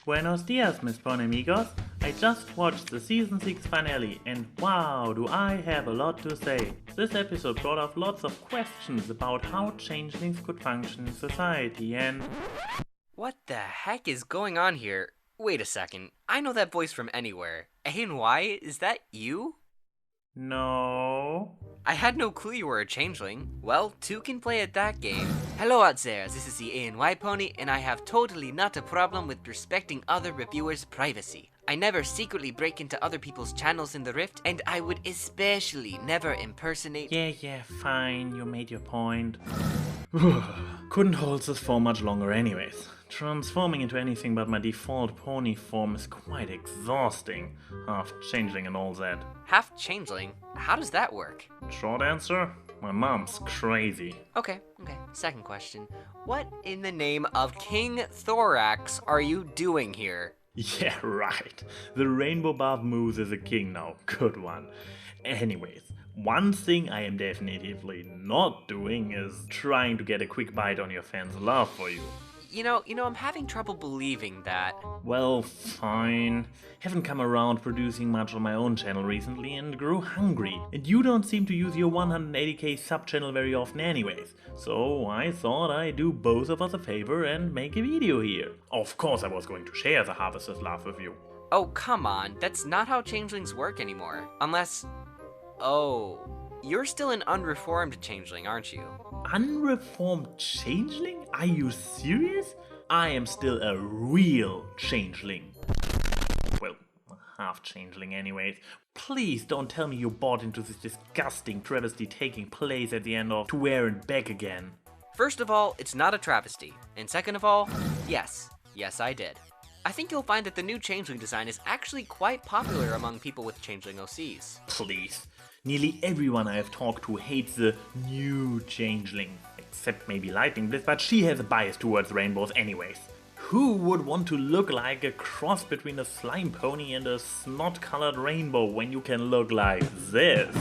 Buenos dias, mis bon amigos. I just watched the season 6 finale and wow, do I have a lot to say. This episode brought up lots of questions about how changelings could function in society and... What the heck is going on here? Wait a second, I know that voice from anywhere. ANY, is that you? No... I had no clue you were a changeling. Well, two can play at that game. Hello out there, this is the ANY Pony, and I have totally not a problem with respecting other reviewers' privacy. I never secretly break into other people's channels in the Rift, and I would especially never impersonate... Yeah, fine, you made your point. Couldn't hold this for much longer anyways. Transforming into anything but my default pony form is quite exhausting. Half changeling and all that. Half changeling? How does that work? Short answer? My mom's crazy. Okay. Second question. What in the name of King Thorax are you doing here? Yeah, right. The Rainbow Buff Moose is a king now. Good one. Anyways, one thing I am definitively not doing is trying to get a quick bite on your fans' love for you. You know, I'm having trouble believing that. Well, fine. Haven't come around producing much on my own channel recently and grew hungry. And you don't seem to use your 180k sub-channel very often anyways. So I thought I'd do both of us a favor and make a video here. Of course I was going to share the Harvester's love with you. Oh, come on. That's not how changelings work anymore. Unless... Oh... You're still an unreformed changeling, aren't you? Unreformed changeling? Are you serious? I am still a real changeling. Well, half changeling anyways. Please don't tell me you bought into this disgusting travesty taking place at the end of To Where and Back Again. First of all, it's not a travesty. And second of all, yes I did. I think you'll find that the new changeling design is actually quite popular among people with changeling OCs. Please. Nearly everyone I have talked to hates the new changeling, except maybe Lightning Bliss, but she has a bias towards rainbows anyways. Who would want to look like a cross between a slime pony and a snot-colored rainbow when you can look like this?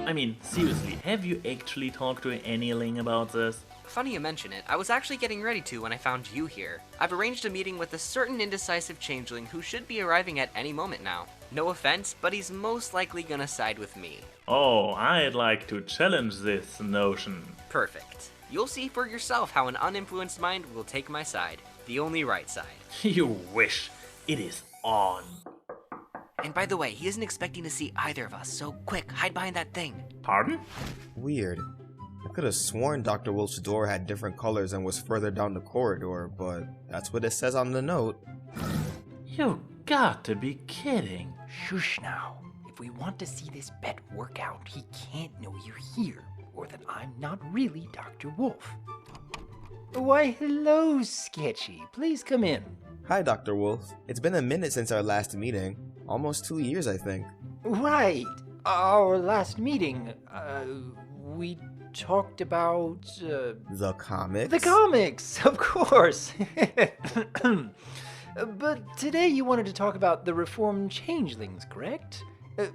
I mean, seriously, have you actually talked to anyling about this? Funny you mention it, I was actually getting ready to when I found you here. I've arranged a meeting with a certain indecisive changeling who should be arriving at any moment now. No offense, but he's most likely gonna side with me. Oh, I'd like to challenge this notion. Perfect. You'll see for yourself how an uninfluenced mind will take my side. The only right side. You wish. It is on. And by the way, he isn't expecting to see either of us, so quick, hide behind that thing. Pardon? Weird. I could have sworn Dr. Wolf's door had different colors and was further down the corridor, but that's what it says on the note. You got to be kidding. Shush now. If we want to see this bet work out, he can't know you're here, or that I'm not really Dr. Wolf. Why, hello, Sketchy. Please come in. Hi, Dr. Wolf. It's been a minute since our last meeting. Almost 2 years, I think. Right. Our last meeting, we talked about, The comics? The comics, of course. But today you wanted to talk about the reformed changelings, correct?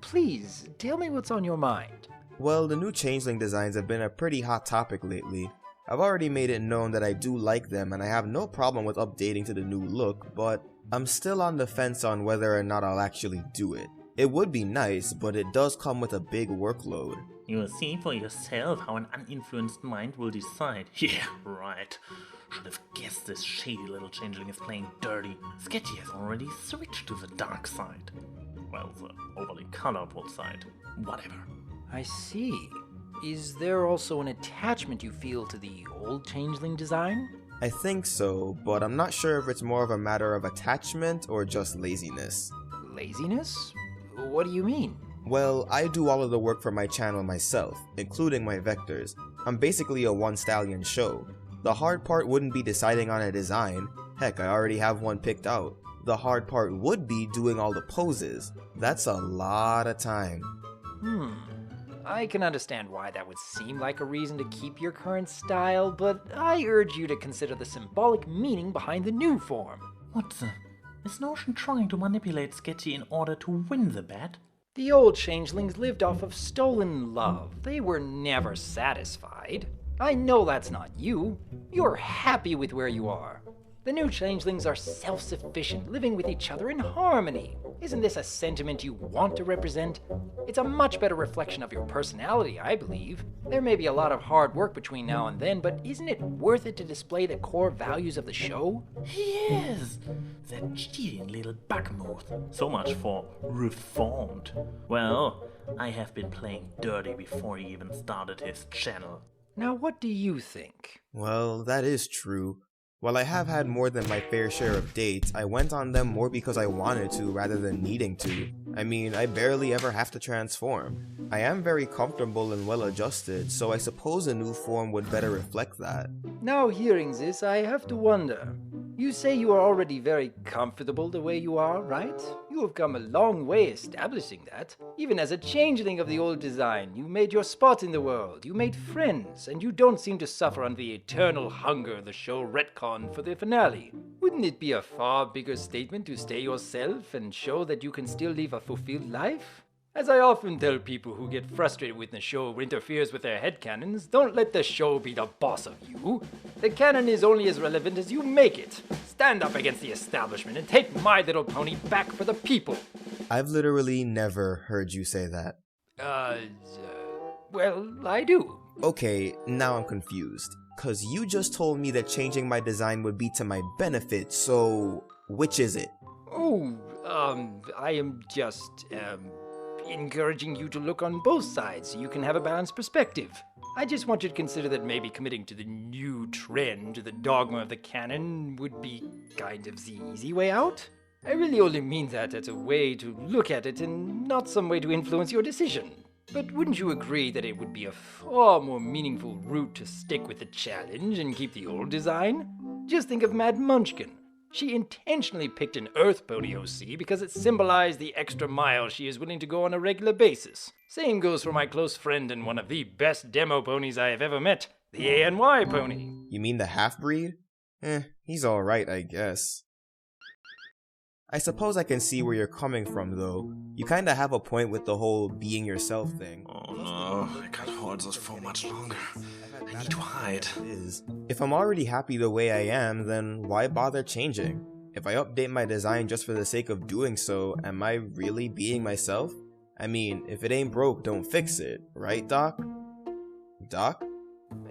Please, tell me what's on your mind. Well, the new changeling designs have been a pretty hot topic lately. I've already made it known that I do like them and I have no problem with updating to the new look, but I'm still on the fence on whether or not I'll actually do it. It would be nice, but it does come with a big workload. You will see for yourself how an uninfluenced mind will decide. Yeah, right. Should have guessed this shady little changeling is playing dirty. Sketchy has already switched to the dark side. Well, the overly colorful side. Whatever. I see. Is there also an attachment you feel to the old changeling design? I think so, but I'm not sure if it's more of a matter of attachment or just laziness. Laziness? What do you mean? Well, I do all of the work for my channel myself, including my vectors. I'm basically a one-stallion show. The hard part wouldn't be deciding on a design. Heck, I already have one picked out. The hard part would be doing all the poses. That's a lot of time. I can understand why that would seem like a reason to keep your current style, but I urge you to consider the symbolic meaning behind the new form. What the? Is Notion trying to manipulate Sketchy in order to win the bet? The old changelings lived off of stolen love. They were never satisfied. I know that's not you. You're happy with where you are. The new changelings are self-sufficient, living with each other in harmony. Isn't this a sentiment you want to represent? It's a much better reflection of your personality, I believe. There may be a lot of hard work between now and then, but isn't it worth it to display the core values of the show? Yes, that cheating little bugmouth. So much for reformed. Well, I have been playing dirty before he even started his channel. Now what do you think? Well, that is true. While I have had more than my fair share of dates, I went on them more because I wanted to rather than needing to. I mean, I barely ever have to transform. I am very comfortable and well adjusted, so I suppose a new form would better reflect that. Now hearing this, I have to wonder. You say you are already very comfortable the way you are, right? You have come a long way establishing that. Even as a changeling of the old design, you made your spot in the world, you made friends, and you don't seem to suffer under the eternal hunger the show retconned for the finale. Wouldn't it be a far bigger statement to stay yourself and show that you can still live a fulfilled life? As I often tell people who get frustrated when the show interferes with their headcanons, don't let the show be the boss of you. The canon is only as relevant as you make it. Stand up against the establishment and take My Little Pony back for the people. I've literally never heard you say that. Well, I do. Okay, now I'm confused. Cause you just told me that changing my design would be to my benefit, so which is it? Oh, I am just, encouraging you to look on both sides so you can have a balanced perspective. I just want you to consider that maybe committing to the new trend, the dogma of the canon, would be kind of the easy way out. I really only mean that as a way to look at it and not some way to influence your decision. But wouldn't you agree that it would be a far more meaningful route to stick with the challenge and keep the old design? Just think of Mad Munchkin. She intentionally picked an Earth Pony OC because it symbolized the extra mile she is willing to go on a regular basis. Same goes for my close friend and one of the best demo ponies I have ever met, the ANY pony. You mean the half-breed? He's alright, I guess. I suppose I can see where you're coming from, though. You kinda have a point with the whole being yourself thing. Oh no, I can't hold this for much longer. I need to hide. If I'm already happy the way I am, then why bother changing? If I update my design just for the sake of doing so, am I really being myself? I mean, if it ain't broke, don't fix it, right, Doc? Doc?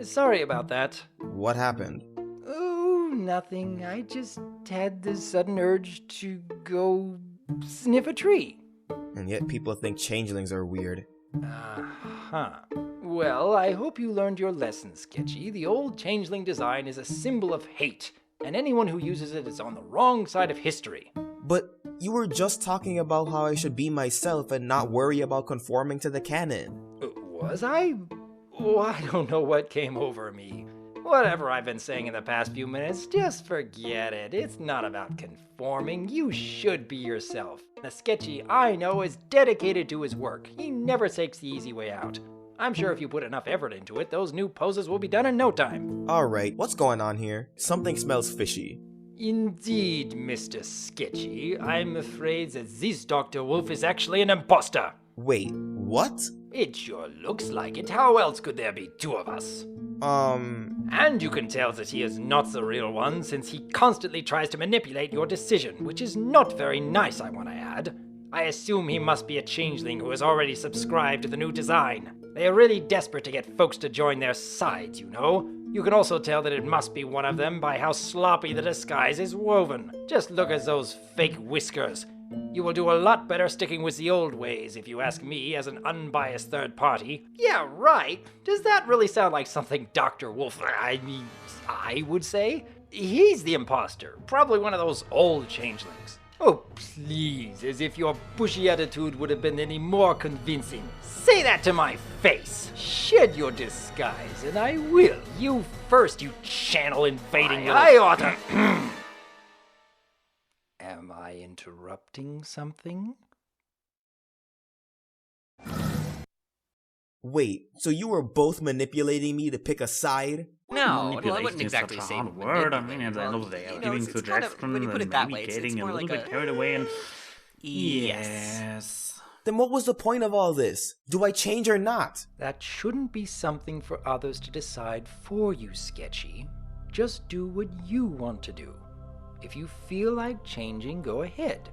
Sorry about that. What happened? Oh, nothing. I just had this sudden urge to go sniff a tree. And yet people think changelings are weird. Uh-huh. Well, I hope you learned your lesson, Sketchy. The old changeling design is a symbol of hate, and anyone who uses it is on the wrong side of history. But you were just talking about how I should be myself and not worry about conforming to the canon. Was I? Oh, I don't know what came over me. Whatever I've been saying in the past few minutes, just forget it. It's not about conforming. You should be yourself. The Sketchy I know is dedicated to his work. He never takes the easy way out. I'm sure if you put enough effort into it, those new poses will be done in no time. Alright, what's going on here? Something smells fishy. Indeed, Mr. Sketchy. I'm afraid that this Dr. Wolf is actually an imposter. Wait, what? It sure looks like it. How else could there be two of us? And you can tell that he is not the real one, since he constantly tries to manipulate your decision, which is not very nice, I want to add. I assume he must be a changeling who has already subscribed to the new design. They are really desperate to get folks to join their sides, you know. You can also tell that it must be one of them by how sloppy the disguise is woven. Just look at those fake whiskers. You will do a lot better sticking with the old ways, if you ask me, as an unbiased third party. Yeah, right. Does that really sound like something Dr. Wolf, I would say? He's the imposter. Probably one of those old changelings. Oh, please, as if your bushy attitude would have been any more convincing. Say that to my face. Shed your disguise, and I will. You first, you channel invading I ought to. Am I interrupting something? Wait, so you were both manipulating me to pick a side? No, well, I wouldn't Manipulation is exactly such a say hard word. I mean, at the end of the day, manipulate. giving It's suggestions when you put it and that maybe way, it's getting a more little like bit carried away and... Yes. Then what was the point of all this? Do I change or not? That shouldn't be something for others to decide for you, Sketchy. Just do what you want to do. If you feel like changing, go ahead.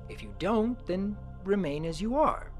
If you don't, then remain as you are.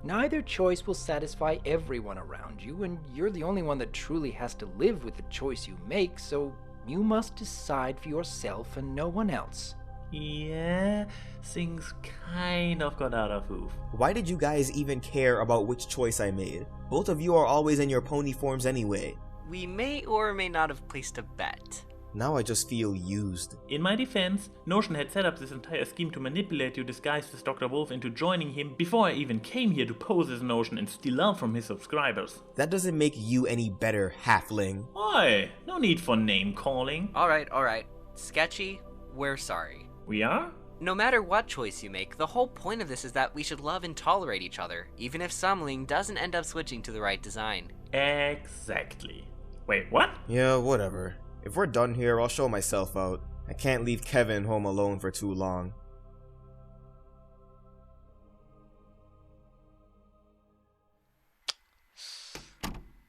Neither choice will satisfy everyone around you, and you're the only one that truly has to live with the choice you make, so you must decide for yourself and no one else. Yeah, things kind of got out of hoof. Why did you guys even care about which choice I made? Both of you are always in your pony forms anyway. We may or may not have placed a bet. Now I just feel used. In my defense, Notion had set up this entire scheme to manipulate you disguised as Dr. Wolf into joining him before I even came here to pose as Notion and steal love from his subscribers. That doesn't make you any better, halfling. Why? No need for name calling. Alright. Sketchy, we're sorry. We are? No matter what choice you make, the whole point of this is that we should love and tolerate each other, even if Sumling doesn't end up switching to the right design. Exactly. Wait, what? Yeah, whatever. If we're done here, I'll show myself out. I can't leave Kevin home alone for too long.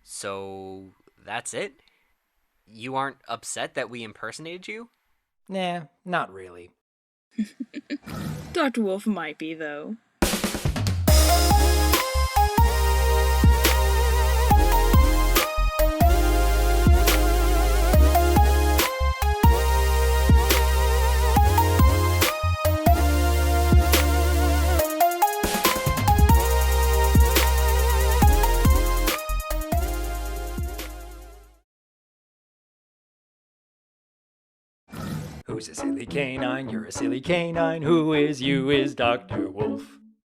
So, that's it? You aren't upset that we impersonated you? Nah, not really. Dr. Wolf might be, though. Who's a silly canine? You're a silly canine. Who is you is Dr. Wolf.